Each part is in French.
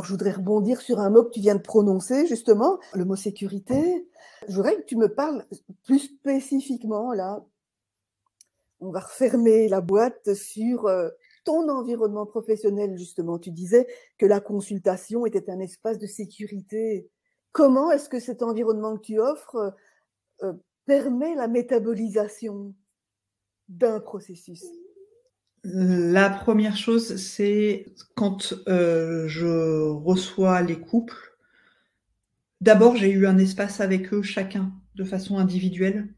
Je voudrais rebondir sur un mot que tu viens de prononcer, justement, le mot sécurité. Je voudrais que tu me parles plus spécifiquement, là, on va refermer la boîte sur ton environnement professionnel, justement. Tu disais que la consultation était un espace de sécurité. Comment est-ce que cet environnement que tu offres permet la métabolisation d'un processus? La première chose, c'est quand je reçois les couples, d'abord j'ai eu un espace avec eux chacun de façon individuelle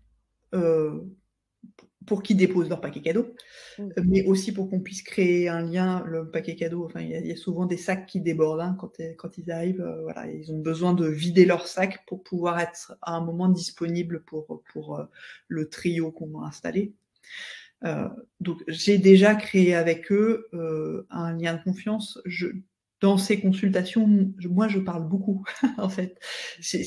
pour qu'ils déposent leur paquet cadeau, mais aussi pour qu'on puisse créer un lien. Le paquet cadeau, enfin, il y a souvent des sacs qui débordent hein, quand ils arrivent. Voilà, ils ont besoin de vider leur sac pour pouvoir être à un moment disponible pour le trio qu'on va installer. Donc j'ai déjà créé avec eux un lien de confiance. Dans ces consultations, moi je parle beaucoup en fait.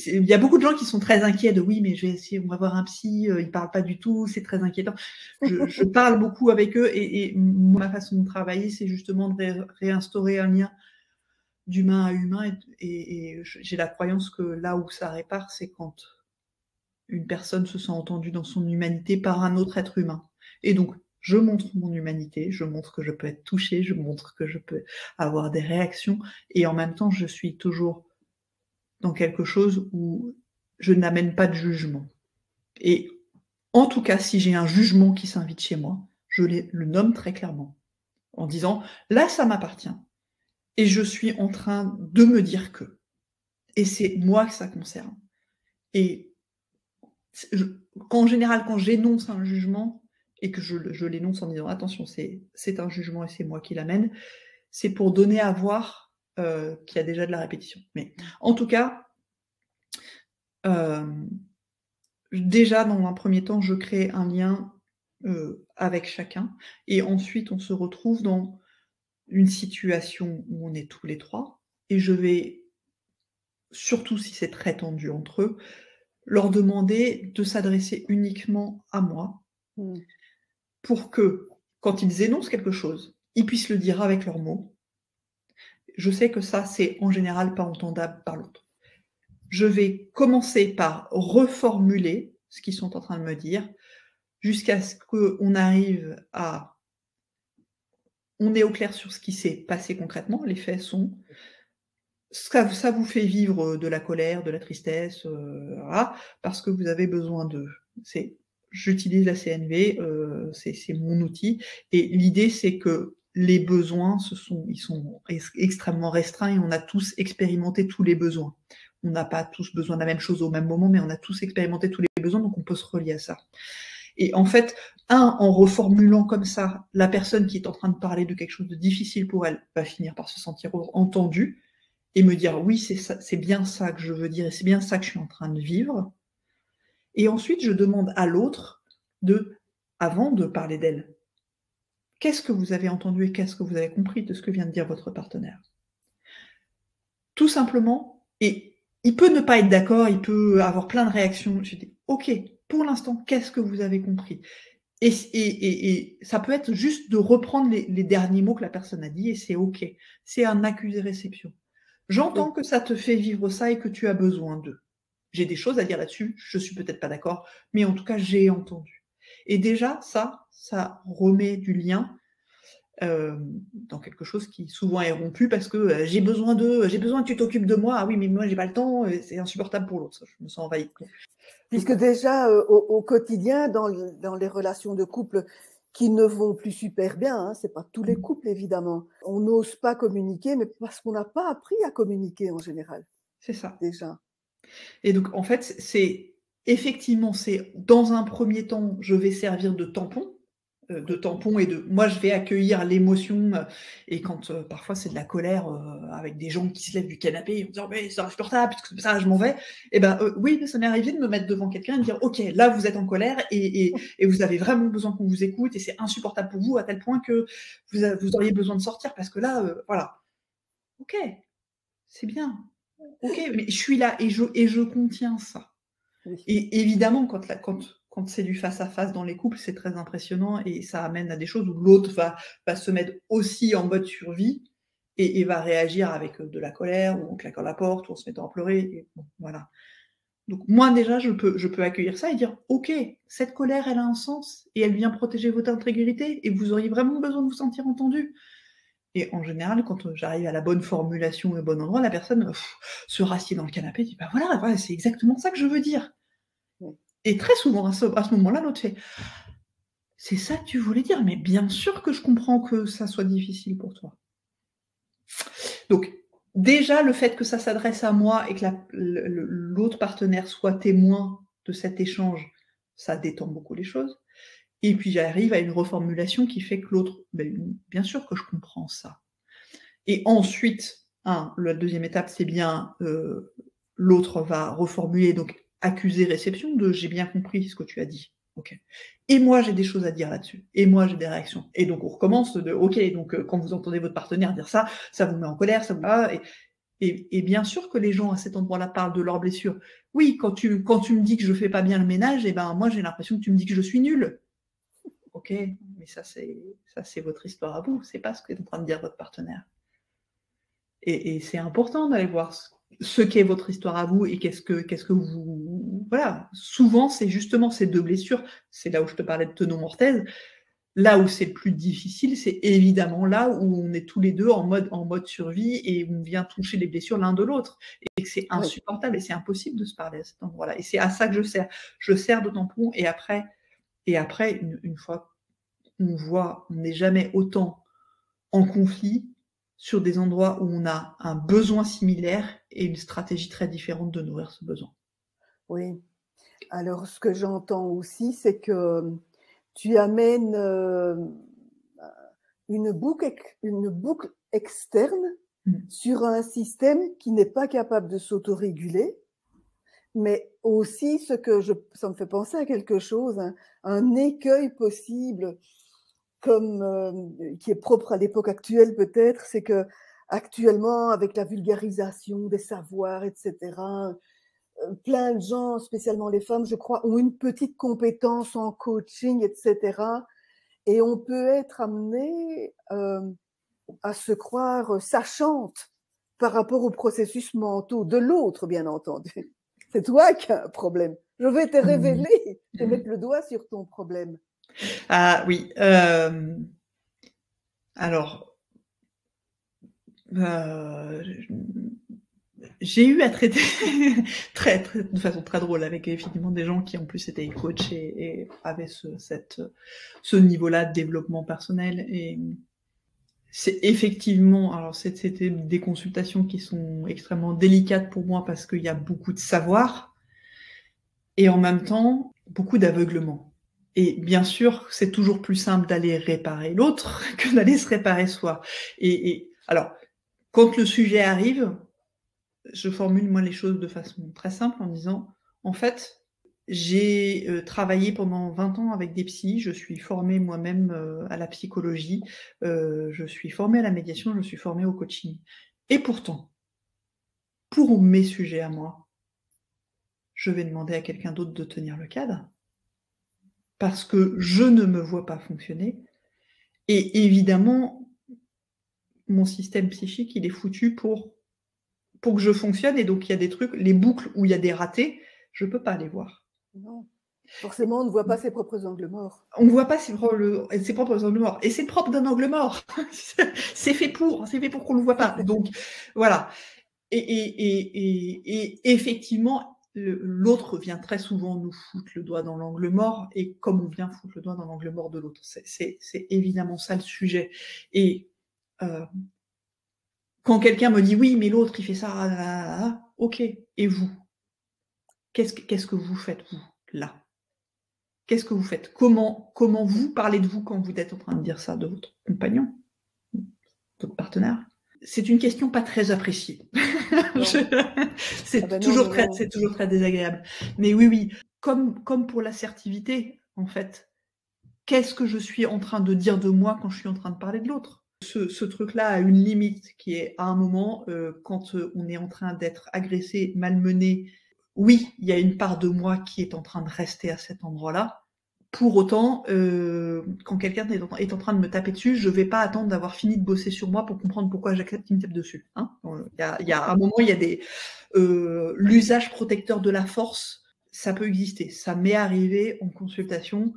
Il y a beaucoup de gens qui sont très inquiets de oui mais je vais essayer, on va voir un psy, il parle pas du tout, c'est très inquiétant. Je parle beaucoup avec eux et ma façon de travailler c'est justement de réinstaurer un lien d'humain à humain et j'ai la croyance que là où ça répare c'est quand une personne se sent entendue dans son humanité par un autre être humain. Et donc je montre mon humanité, je montre que je peux être touchée, je montre que je peux avoir des réactions, et en même temps, je suis toujours dans quelque chose où je n'amène pas de jugement. Et en tout cas, si j'ai un jugement qui s'invite chez moi, je le nomme très clairement, en disant « là, ça m'appartient, et je suis en train de me dire que, et c'est moi que ça concerne. » Et en général, quand j'énonce un jugement, et que je l'énonce en disant attention, c'est un jugement et c'est moi qui l'amène, c'est pour donner à voir qu'il y a déjà de la répétition. Mais en tout cas, déjà dans un premier temps, je crée un lien avec chacun, et ensuite on se retrouve dans une situation où on est tous les trois, et je vais, surtout si c'est très tendu entre eux, leur demander de s'adresser uniquement à moi, pour que, quand ils énoncent quelque chose, ils puissent le dire avec leurs mots. Je sais que ça, c'est en général pas entendable par l'autre. Je vais commencer par reformuler ce qu'ils sont en train de me dire, jusqu'à ce qu'on arrive à... On est au clair sur ce qui s'est passé concrètement. Les faits sont... Ça vous fait vivre de la colère, de la tristesse, voilà, parce que vous avez besoin de... J'utilise la CNV, c'est mon outil, et l'idée c'est que les besoins, ils sont extrêmement restreints et on a tous expérimenté tous les besoins. On n'a pas tous besoin de la même chose au même moment, mais on a tous expérimenté tous les besoins, donc on peut se relier à ça. Et en fait, en reformulant comme ça, la personne qui est en train de parler de quelque chose de difficile pour elle va finir par se sentir entendue et me dire oui, c'est bien ça que je veux dire et c'est bien ça que je suis en train de vivre. Et ensuite, je demande à l'autre avant de parler d'elle, qu'est-ce que vous avez entendu et qu'est-ce que vous avez compris de ce que vient de dire votre partenaire? Tout simplement, et il peut ne pas être d'accord, il peut avoir plein de réactions. Je dis, ok, pour l'instant, qu'est-ce que vous avez compris? Et ça peut être juste de reprendre les derniers mots que la personne a dit et c'est ok. C'est un accusé-réception. J'entends que ça te fait vivre ça et que tu as besoin d'eux. J'ai des choses à dire là-dessus, je suis peut-être pas d'accord, mais en tout cas, j'ai entendu. Et déjà, ça remet du lien dans quelque chose qui souvent est rompu parce que j'ai besoin que tu t'occupes de moi. Ah oui, mais moi, j'ai pas le temps, c'est insupportable pour l'autre. Je me sens envahie. Puisque déjà, au quotidien, dans les relations de couple qui ne vont plus super bien, hein, c'est pas tous les couples évidemment, on n'ose pas communiquer, mais parce qu'on n'a pas appris à communiquer en général. C'est ça. Déjà. Et donc, en fait, effectivement, c'est dans un premier temps, je vais servir de tampon et moi, je vais accueillir l'émotion. Et quand parfois c'est de la colère avec des gens qui se lèvent du canapé en disant mais c'est insupportable, puisque ça, je m'en vais. Et ben oui, ça m'est arrivé de me mettre devant quelqu'un et de dire ok, là vous êtes en colère et vous avez vraiment besoin qu'on vous écoute et c'est insupportable pour vous à tel point que vous auriez besoin de sortir parce que là, voilà. Ok, c'est bien. Ok, mais je suis là et je contiens ça. Oui. Et évidemment, quand c'est du face-à-face dans les couples, c'est très impressionnant et ça amène à des choses où l'autre va se mettre aussi en mode survie et va réagir avec de la colère ou en claquant la porte ou en se mettant à pleurer. Et bon, voilà. Donc moi déjà, je peux accueillir ça et dire « Ok, cette colère, elle a un sens et elle vient protéger votre intégrité et vous auriez vraiment besoin de vous sentir entendu. » Et en général, quand j'arrive à la bonne formulation au bon endroit, la personne se rassied dans le canapé et dit « Bah voilà, c'est exactement ça que je veux dire. » Et très souvent, à ce moment-là, l'autre fait « C'est ça que tu voulais dire, mais bien sûr que je comprends que ça soit difficile pour toi. » Donc, déjà, le fait que ça s'adresse à moi et que l'autre partenaire soit témoin de cet échange, ça détend beaucoup les choses. Et puis, j'arrive à une reformulation qui fait que l'autre, bien sûr que je comprends ça. Et ensuite, la deuxième étape, c'est bien l'autre va reformuler, donc accuser-réception de « j'ai bien compris ce que tu as dit ». Okay. Et moi, j'ai des choses à dire là-dessus. Et moi, j'ai des réactions. Et donc, on recommence de « Ok, donc quand vous entendez votre partenaire dire ça, ça vous met en colère, ça vous... » Et bien sûr que les gens à cet endroit-là parlent de leurs blessures. Oui, quand tu me dis que je fais pas bien le ménage, et ben moi, j'ai l'impression que tu me dis que je suis nulle. Ok, mais ça, c'est votre histoire à vous. C'est pas ce qu'est en train de dire votre partenaire. Et c'est important d'aller voir ce qu'est votre histoire à vous et qu'est-ce que vous... Voilà, souvent, c'est justement ces deux blessures, c'est là où je te parlais de Tenon Mortaise, là où c'est le plus difficile, c'est évidemment là où on est tous les deux en mode survie et on vient toucher les blessures l'un de l'autre et que c'est insupportable et c'est impossible de se parler à cet endroit-là. Et c'est à ça que je sers. Je sers de tampon et après une fois qu'on voit, on n'est jamais autant en conflit sur des endroits où on a un besoin similaire et une stratégie très différente de nourrir ce besoin. Oui. Alors, ce que j'entends aussi, c'est que tu amènes une boucle externe sur un système qui n'est pas capable de s'autoréguler, mais aussi ça me fait penser à quelque chose, un écueil possible qui est propre à l'époque actuelle peut-être, c'est que actuellement, avec la vulgarisation des savoirs, etc., plein de gens, spécialement les femmes, je crois, ont une petite compétence en coaching, etc. Et on peut être amené à se croire sachante par rapport aux processus mentaux de l'autre, bien entendu. C'est toi qui as un problème. Je vais te révéler, te mettre le doigt sur ton problème. Ah oui. Alors, j'ai eu à traiter de façon très drôle avec effectivement des gens qui en plus étaient coachs et avaient ce niveau-là de développement personnel. Et c'est effectivement, alors c'était des consultations qui sont extrêmement délicates pour moi parce qu'il y a beaucoup de savoir et en même temps beaucoup d'aveuglement. Et bien sûr, c'est toujours plus simple d'aller réparer l'autre que d'aller se réparer soi. Et alors, quand le sujet arrive, je formule moi les choses de façon très simple en disant, en fait, j'ai travaillé pendant 20 ans avec des psys, je suis formée moi-même à la psychologie, je suis formée à la médiation, je suis formée au coaching. Et pourtant, pour mes sujets à moi, je vais demander à quelqu'un d'autre de tenir le cadre, parce que je ne me vois pas fonctionner. Et évidemment, mon système psychique, il est foutu pour que je fonctionne, et donc il y a des trucs, les boucles où il y a des ratés, je ne peux pas les voir. Non. Forcément, on ne voit pas ses propres angles morts. On ne voit pas ses propres angles morts. Et c'est propre d'un angle mort. C'est fait pour qu'on ne le voit pas. Donc, voilà. Et effectivement, l'autre vient très souvent nous foutre le doigt dans l'angle mort, et comme on vient foutre le doigt dans l'angle mort de l'autre. C'est évidemment ça le sujet. Et quand quelqu'un me dit « Oui, mais l'autre, il fait ça, ok. Et vous ? Qu'est-ce que vous faites, vous, là ? Qu'est-ce que vous faites ? Comment vous parlez de vous quand vous êtes en train de dire ça de votre compagnon, votre partenaire ? C'est une question pas très appréciée. C'est toujours très désagréable. Mais oui, comme pour l'assertivité, en fait, qu'est-ce que je suis en train de dire de moi quand je suis en train de parler de l'autre ? Ce truc-là a une limite qui est, à un moment, quand on est en train d'être agressé, malmené, oui, il y a une part de moi qui est en train de rester à cet endroit-là, Pour autant, quand quelqu'un est en train de me taper dessus, je vais pas attendre d'avoir fini de bosser sur moi pour comprendre pourquoi j'accepte qu'il me tape dessus. Hein. Il y a un moment, il y a des l'usage protecteur de la force, ça peut exister. Ça m'est arrivé en consultation,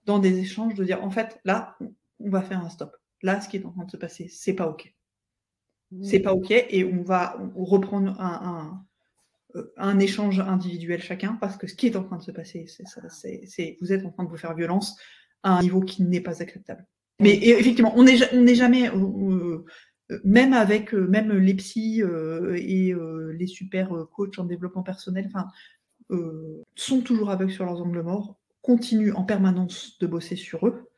dans des échanges, de dire en fait, là, on va faire un stop. Là, ce qui est en train de se passer, c'est pas OK. C'est pas OK, et on va reprendre un échange individuel chacun, parce que ce qui est en train de se passer, vous êtes en train de vous faire violence à un niveau qui n'est pas acceptable. Mais effectivement, on n'est jamais, même avec même les psys et les super coachs en développement personnel, sont toujours aveugles sur leurs angles morts, continuent en permanence de bosser sur eux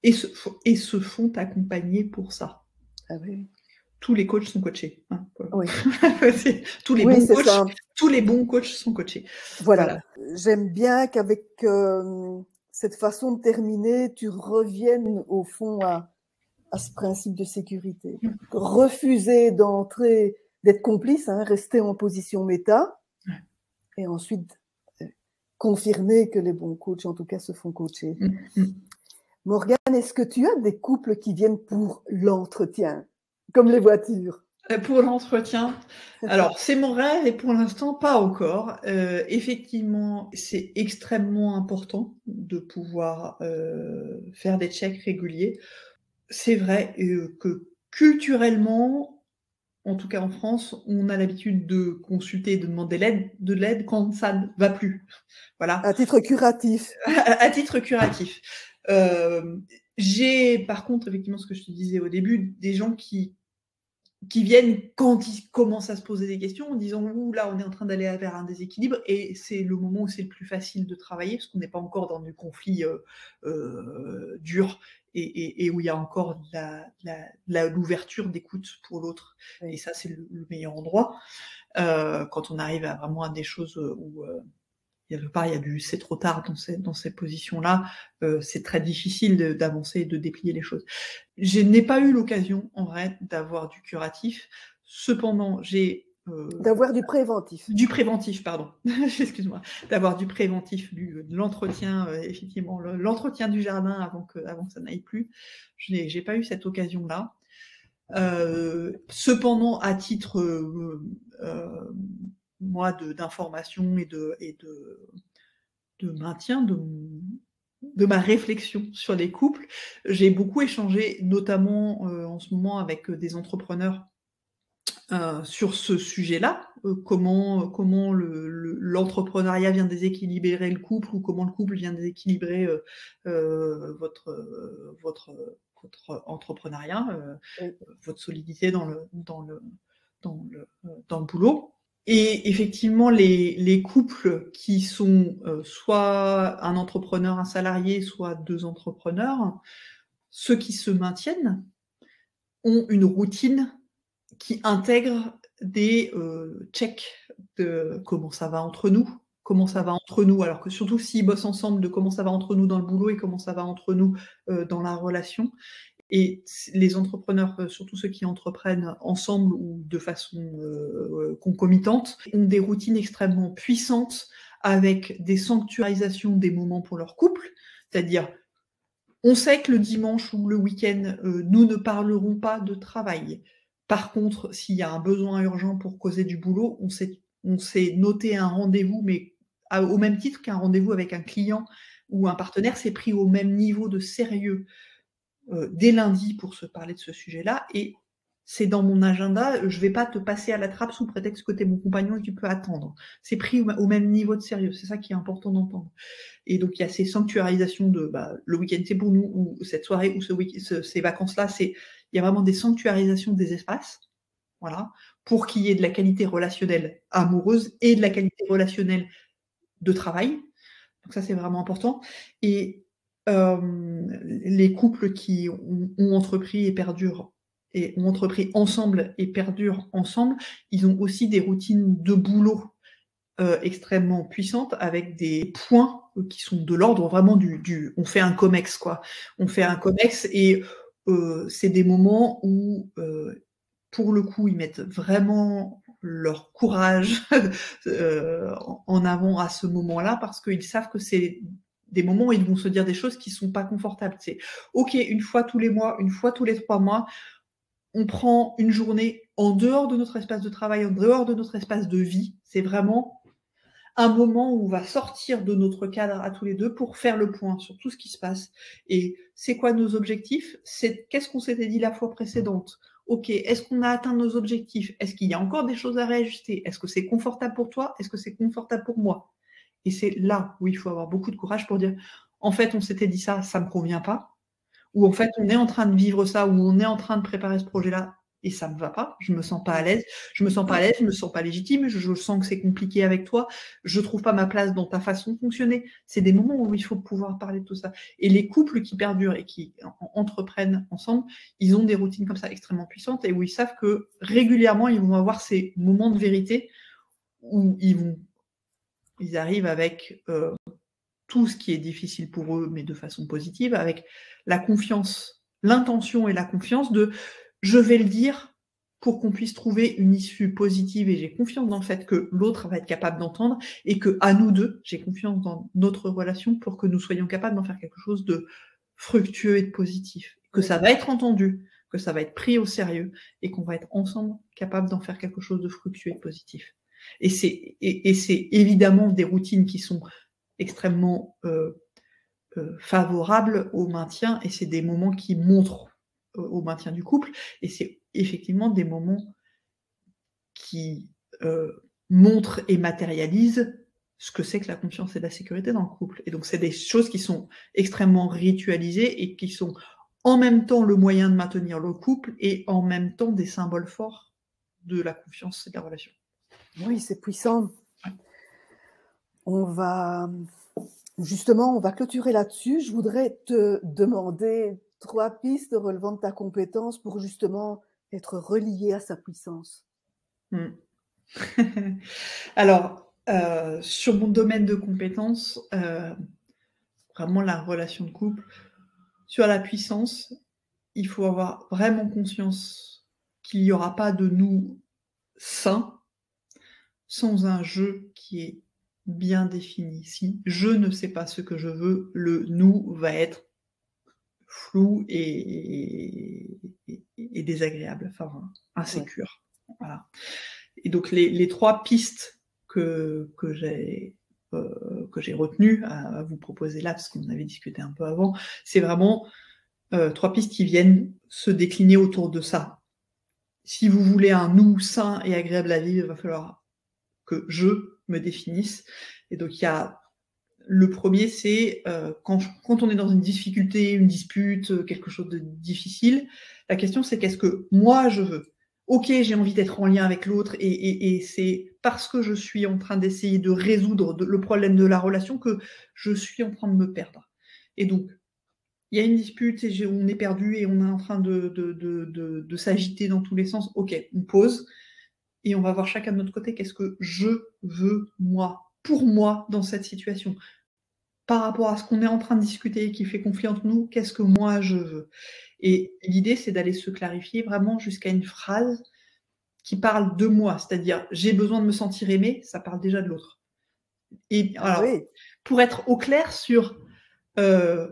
et se font accompagner pour ça. Ah oui. Tous les coachs sont coachés. Hein, Oui. tous les bons coachs sont coachés. Voilà. J'aime bien qu'avec cette façon de terminer, tu reviennes au fond à ce principe de sécurité. Refuser d'entrer, d'être complice, hein, rester en position méta, et ensuite confirmer que les bons coachs, en tout cas, se font coacher. Morgane, est-ce que tu as des couples qui viennent pour l'entretien, comme les voitures? Pour l'entretien, alors c'est mon rêve et pour l'instant pas encore. Effectivement, c'est extrêmement important de pouvoir faire des checks réguliers. C'est vrai que culturellement, en tout cas en France, on a l'habitude de consulter et de demander de l'aide quand ça ne va plus. Voilà. À titre curatif. À titre curatif. J'ai par contre, effectivement, ce que je te disais au début, des gens qui viennent quand ils commencent à se poser des questions en disant « Ouh, là, on est en train d'aller vers un déséquilibre » et c'est le moment où c'est le plus facile de travailler parce qu'on n'est pas encore dans du conflit dur et où il y a encore l'ouverture d'écoute pour l'autre. Oui. Et ça, c'est le meilleur endroit quand on arrive vraiment à des choses où... il y a du c'est trop tard dans ces positions-là, c'est très difficile d'avancer et de déplier les choses. Je n'ai pas eu l'occasion, en vrai, d'avoir du curatif. Cependant, j'ai... d'avoir du préventif. Du préventif, pardon. Excuse-moi. D'avoir du préventif, de l'entretien, effectivement, l'entretien du jardin avant que ça n'aille plus. Je n'ai pas eu cette occasion-là. Cependant, à titre... moi d'information et de maintien de ma réflexion sur les couples. J'ai beaucoup échangé, notamment en ce moment avec des entrepreneurs sur ce sujet-là, comment l'entrepreneuriat vient déséquilibrer le couple ou comment le couple vient déséquilibrer votre entrepreneuriat, votre solidité dans le boulot. Et effectivement, les couples qui sont soit un entrepreneur, un salarié, soit deux entrepreneurs, ceux qui se maintiennent ont une routine qui intègre des checks de comment ça va entre nous, alors que surtout s'ils bossent ensemble, de comment ça va entre nous dans le boulot et comment ça va entre nous dans la relation. Et les entrepreneurs, surtout ceux qui entreprennent ensemble ou de façon concomitante, ont des routines extrêmement puissantes avec des sanctuarisations des moments pour leur couple. C'est-à-dire, on sait que le dimanche ou le week-end, nous ne parlerons pas de travail. Par contre, s'il y a un besoin urgent pour causer du boulot, on s'est noté un rendez-vous, mais au même titre qu'un rendez-vous avec un client ou un partenaire, c'est pris au même niveau de sérieux. Dès lundi pour se parler de ce sujet-là, et c'est dans mon agenda, je ne vais pas te passer à la trappe sous prétexte que tu es mon compagnon et que tu peux attendre. C'est pris au même niveau de sérieux, c'est ça qui est important d'entendre. Et donc il y a ces sanctuarisations de le week-end c'est pour nous, ou cette soirée, ou ces vacances-là, il y a vraiment des sanctuarisations des espaces, voilà, pour qu'il y ait de la qualité relationnelle amoureuse et de la qualité relationnelle de travail. Donc ça c'est vraiment important. Et les couples qui ont entrepris et perdurent et ont entrepris ensemble et perdurent ensemble, ils ont aussi des routines de boulot extrêmement puissantes avec des points qui sont de l'ordre vraiment on fait un comex quoi. On fait un comex et c'est des moments où pour le coup ils mettent vraiment leur courage en avant à ce moment-là parce qu'ils savent que c'est des moments où ils vont se dire des choses qui ne sont pas confortables. C'est OK, une fois tous les mois, une fois tous les 3 mois, on prend une journée en dehors de notre espace de travail, en dehors de notre espace de vie. C'est vraiment un moment où on va sortir de notre cadre à tous les deux pour faire le point sur tout ce qui se passe. Et c'est quoi nos objectifs? C'est qu'est-ce qu'on s'était dit la fois précédente? OK, est-ce qu'on a atteint nos objectifs? Est-ce qu'il y a encore des choses à réajuster? Est-ce que c'est confortable pour toi? Est-ce que c'est confortable pour moi? Et c'est là où il faut avoir beaucoup de courage pour dire, en fait, on s'était dit ça, ça me convient pas. Ou en fait, on est en train de vivre ça, ou on est en train de préparer ce projet-là, et ça me va pas, je me sens pas à l'aise, je me sens pas légitime, je sens que c'est compliqué avec toi, je trouve pas ma place dans ta façon de fonctionner. C'est des moments où il faut pouvoir parler de tout ça. Et les couples qui perdurent et qui entreprennent ensemble, ils ont des routines comme ça extrêmement puissantes et où ils savent que régulièrement, ils vont avoir ces moments de vérité où ils arrivent avec tout ce qui est difficile pour eux, mais de façon positive, avec la confiance, l'intention et la confiance de je vais le dire pour qu'on puisse trouver une issue positive et j'ai confiance dans le fait que l'autre va être capable d'entendre et que à nous deux, j'ai confiance dans notre relation pour que nous soyons capables d'en faire quelque chose de fructueux et de positif, que ça va être entendu, que ça va être pris au sérieux et qu'on va être ensemble capables d'en faire quelque chose de fructueux et de positif. Et c'est évidemment des routines qui sont extrêmement favorables au maintien et c'est des moments qui montrent au maintien du couple et c'est effectivement des moments qui montrent et matérialisent ce que c'est que la confiance et la sécurité dans le couple. Et donc c'est des choses qui sont extrêmement ritualisées et qui sont en même temps le moyen de maintenir le couple et en même temps des symboles forts de la confiance et de la relation. Oui, c'est puissant. Ouais. On va clôturer là-dessus. Je voudrais te demander 3 pistes relevant de ta compétence pour justement être relié à sa puissance. Alors, sur mon domaine de compétences, vraiment la relation de couple, sur la puissance, il faut avoir vraiment conscience qu'il n'y aura pas de nous sains sans un je qui est bien défini. Si je ne sais pas ce que je veux, le nous va être flou et désagréable, enfin insécure. Ouais. Voilà. Et donc les 3 pistes que j'ai retenues à vous proposer là, parce qu'on avait discuté un peu avant, c'est vraiment 3 pistes qui viennent se décliner autour de ça. Si vous voulez un nous sain et agréable à vivre, il va falloir que je me définisse. Et donc il y a le premier, c'est quand on est dans une difficulté, une dispute, quelque chose de difficile, la question c'est qu'est-ce que moi je veux? Ok, j'ai envie d'être en lien avec l'autre et c'est parce que je suis en train d'essayer de résoudre le problème de la relation que je suis en train de me perdre. Et donc, il y a une dispute et on est perdu et on est en train de s'agiter dans tous les sens. Ok, on pose et on va voir chacun de notre côté qu'est-ce que je veux moi, pour moi, dans cette situation. Par rapport à ce qu'on est en train de discuter et qui fait conflit entre nous, qu'est-ce que moi je veux? Et l'idée, c'est d'aller se clarifier vraiment jusqu'à une phrase qui parle de moi, c'est-à-dire j'ai besoin de me sentir aimé, ça parle déjà de l'autre. Et alors, Oui. pour être au clair sur est-ce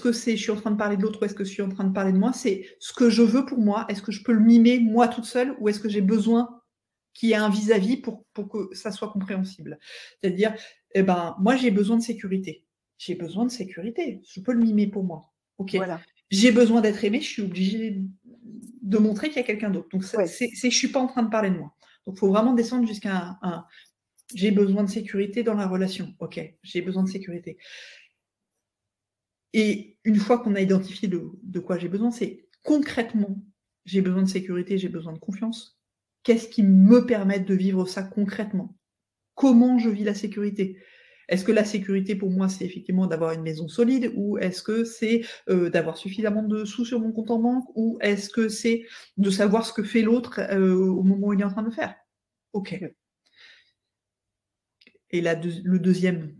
que c'est je suis en train de parler de l'autre ou est-ce que je suis en train de parler de moi, c'est ce que je veux pour moi, est-ce que je peux le mimer moi toute seule ou est-ce que j'ai besoin qu'il y ait un vis-à-vis pour que ça soit compréhensible? C'est-à-dire, moi j'ai besoin de sécurité. J'ai besoin de sécurité, je peux le mimer pour moi. Ok. Voilà. J'ai besoin d'être aimée, je suis obligée de montrer qu'il y a quelqu'un d'autre. Donc je suis pas en train de parler de moi. Donc il faut vraiment descendre jusqu'à un j'ai besoin de sécurité dans la relation. Ok, j'ai besoin de sécurité. Et une fois qu'on a identifié de quoi j'ai besoin, c'est concrètement, j'ai besoin de sécurité, j'ai besoin de confiance. Qu'est-ce qui me permet de vivre ça concrètement? Comment je vis la sécurité? Est-ce que la sécurité pour moi, c'est effectivement d'avoir une maison solide ou est-ce que c'est d'avoir suffisamment de sous sur mon compte en banque ou est-ce que c'est de savoir ce que fait l'autre au moment où il est en train de le faire? Ok. Et le deuxième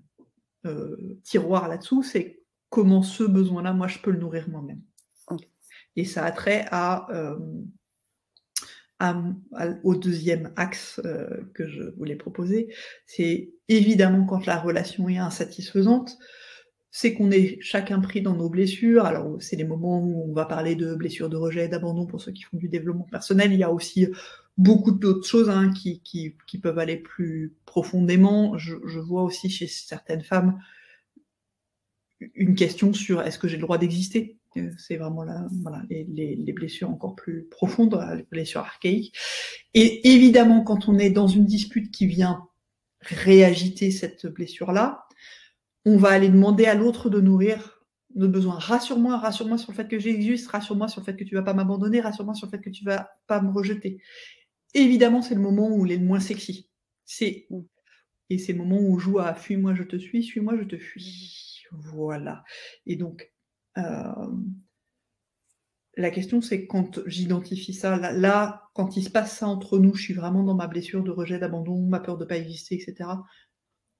tiroir là-dessous, c'est comment ce besoin-là, moi, je peux le nourrir moi-même. Okay. Et ça a trait à au deuxième axe que je voulais proposer, c'est évidemment quand la relation est insatisfaisante, c'est qu'on est chacun pris dans nos blessures. Alors, c'est les moments où on va parler de blessures de rejet, d'abandon pour ceux qui font du développement personnel. Il y a aussi beaucoup d'autres choses qui peuvent aller plus profondément. Je vois aussi chez certaines femmes une question sur est-ce que j'ai le droit d'exister. C'est vraiment les blessures encore plus profondes, les blessures archaïques. Et évidemment, quand on est dans une dispute qui vient réagiter cette blessure-là, on va aller demander à l'autre de nourrir nos besoins. Rassure-moi sur le fait que j'existe, rassure-moi sur le fait que tu vas pas m'abandonner, rassure-moi sur le fait que tu vas pas me rejeter. Évidemment, c'est le moment où il est le moins sexy. Et c'est le moment où on joue à fuis-moi, je te suis-moi, je te fuis. Voilà. Et donc, la question, c'est quand j'identifie ça, là, quand il se passe ça entre nous, je suis vraiment dans ma blessure de rejet, d'abandon, ma peur de pas exister, etc.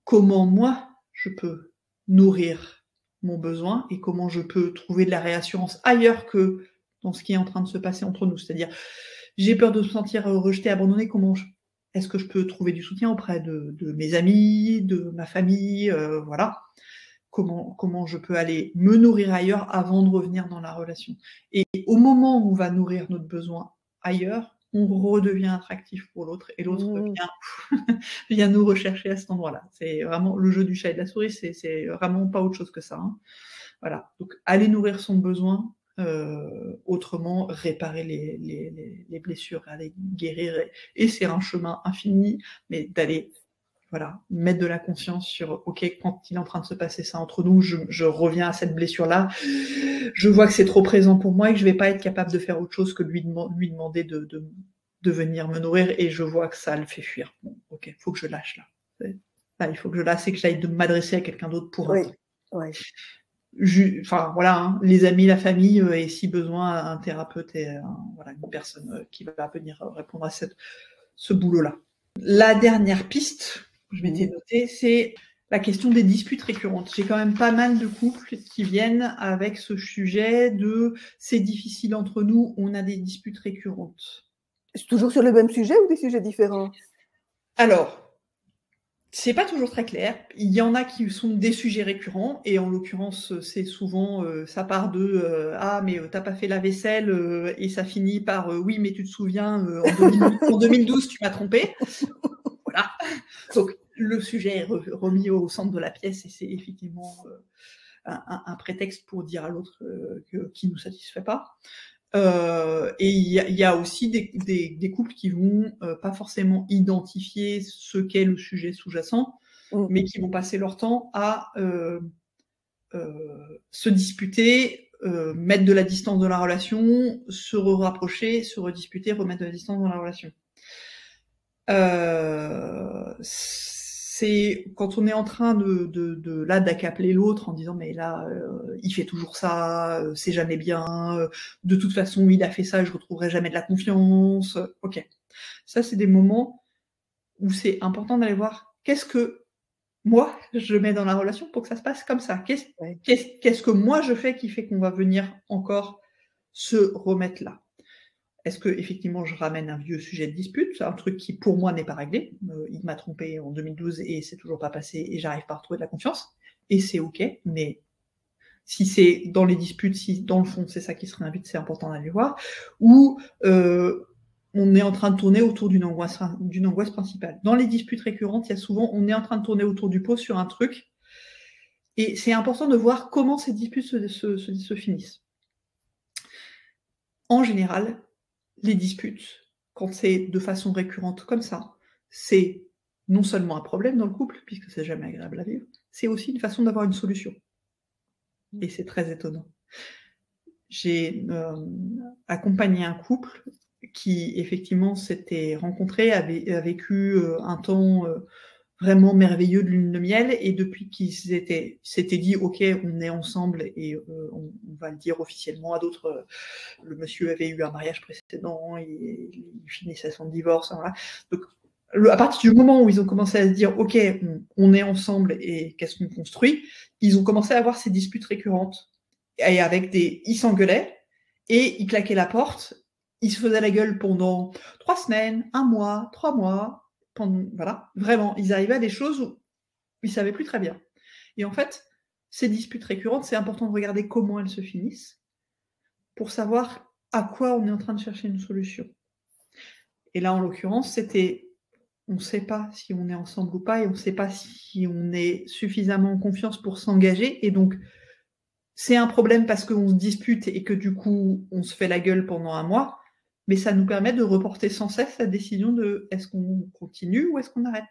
Comment moi, je peux nourrir mon besoin et comment je peux trouver de la réassurance ailleurs que dans ce qui est en train de se passer entre nous. C'est-à-dire, j'ai peur de me sentir rejetée, abandonnée, est-ce que je peux trouver du soutien auprès de mes amis, de ma famille, voilà. Comment je peux aller me nourrir ailleurs avant de revenir dans la relation. Et au moment où on va nourrir notre besoin ailleurs, on redevient attractif pour l'autre et l'autre vient nous rechercher à cet endroit-là. C'est vraiment le jeu du chat et de la souris, c'est vraiment pas autre chose que ça. Hein. Voilà. Donc, aller nourrir son besoin, autrement, réparer les blessures, aller guérir. Et c'est un chemin infini, mais d'aller mettre de la conscience sur, ok, quand il est en train de se passer ça entre nous, je reviens à cette blessure-là, je vois que c'est trop présent pour moi et que je vais pas être capable de faire autre chose que lui demander de venir me nourrir et je vois que ça le fait fuir. Bon, ok, il faut que je lâche là. Il faut que je lâche et que j'aille m'adresser à quelqu'un d'autre pour un temps. Voilà, les amis, la famille et si besoin un thérapeute et une personne qui va venir répondre à ce boulot-là. La dernière piste, je m'étais notée, c'est la question des disputes récurrentes. J'ai quand même pas mal de couples qui viennent avec ce sujet de c'est difficile entre nous, on a des disputes récurrentes. C'est toujours sur le même sujet ou des sujets différents? Alors, c'est pas toujours très clair. Il y en a qui sont des sujets récurrents et en l'occurrence, c'est souvent ça part de ah mais t'as pas fait la vaisselle et ça finit par oui mais tu te souviens en 2012 tu m'as trompé. Voilà. Donc le sujet est remis au centre de la pièce et c'est effectivement un prétexte pour dire à l'autre qui nous satisfait pas. Et il y a aussi des couples qui vont pas forcément identifier ce qu'est le sujet sous-jacent, mais qui vont passer leur temps à se disputer, mettre de la distance dans la relation, se rapprocher, se redisputer, remettre de la distance dans la relation. C'est quand on est en train d'accabler l'autre en disant mais là il fait toujours ça, c'est jamais bien, de toute façon il a fait ça, je retrouverai jamais de la confiance. Ok, ça c'est des moments où c'est important d'aller voir qu'est-ce que moi je mets dans la relation pour que ça se passe comme ça. Qu'est-ce que moi je fais qui fait qu'on va venir encore se remettre là. Est-ce que effectivement je ramène un vieux sujet de dispute, un truc qui pour moi n'est pas réglé, il m'a trompé en 2012 et c'est toujours pas passé et j'arrive pas à retrouver de la confiance, et c'est ok, mais si c'est dans les disputes, si dans le fond c'est ça qui se réinvite, c'est important d'aller voir, ou on est en train de tourner autour d'une angoisse principale. Dans les disputes récurrentes, il y a souvent, on est en train de tourner autour du pot sur un truc, et c'est important de voir comment ces disputes se finissent. En général, les disputes, quand c'est de façon récurrente comme ça, c'est non seulement un problème dans le couple, puisque c'est jamais agréable à vivre, c'est aussi une façon d'avoir une solution. Et c'est très étonnant. J'ai accompagné un couple qui, effectivement, s'était rencontré, avait vécu un temps vraiment merveilleux de lune de miel, et depuis qu'ils s'étaient dit ok, on est ensemble et on va le dire officiellement à d'autres, le monsieur avait eu un mariage précédent, il finissait son divorce, voilà. Donc à partir du moment où ils ont commencé à se dire ok, on est ensemble et qu'est-ce qu'on construit, ils ont commencé à avoir ces disputes récurrentes et avec ils s'engueulaient et ils claquaient la porte, ils se faisaient la gueule pendant 3 semaines, 1 mois, 3 mois, voilà, vraiment, ils arrivaient à des choses où ils savaient plus très bien. Et en fait, ces disputes récurrentes, c'est important de regarder comment elles se finissent pour savoir à quoi on est en train de chercher une solution. Et là, en l'occurrence, c'était on ne sait pas si on est ensemble ou pas et on ne sait pas si on est suffisamment en confiance pour s'engager. Et donc, c'est un problème parce qu'on se dispute et que du coup, on se fait la gueule pendant 1 mois, mais ça nous permet de reporter sans cesse la décision de est-ce qu'on continue ou est-ce qu'on arrête.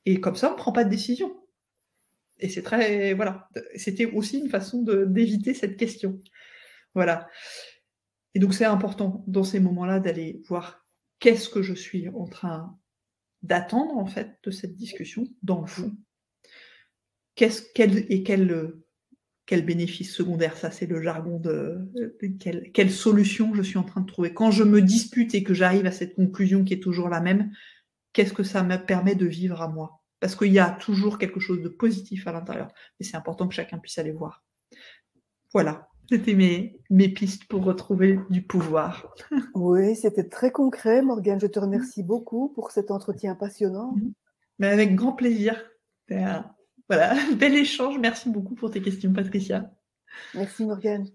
Et comme ça, on ne prend pas de décision. Et c'est très, voilà, c'était aussi une façon d'éviter cette question. Voilà. Et donc, c'est important dans ces moments-là d'aller voir qu'est-ce que je suis en train d'attendre, en fait, de cette discussion, dans le fond. Quel bénéfice secondaire, ça c'est le jargon quelle solution je suis en train de trouver. Quand je me dispute et que j'arrive à cette conclusion qui est toujours la même, qu'est-ce que ça me permet de vivre à moi? Parce qu'il y a toujours quelque chose de positif à l'intérieur. Et c'est important que chacun puisse aller voir. Voilà, c'était mes pistes pour retrouver du pouvoir. Oui, c'était très concret, Morgane. Je te remercie beaucoup pour cet entretien passionnant. Mais avec grand plaisir. Voilà, bel échange. Merci beaucoup pour tes questions, Patricia. Merci, Morgane.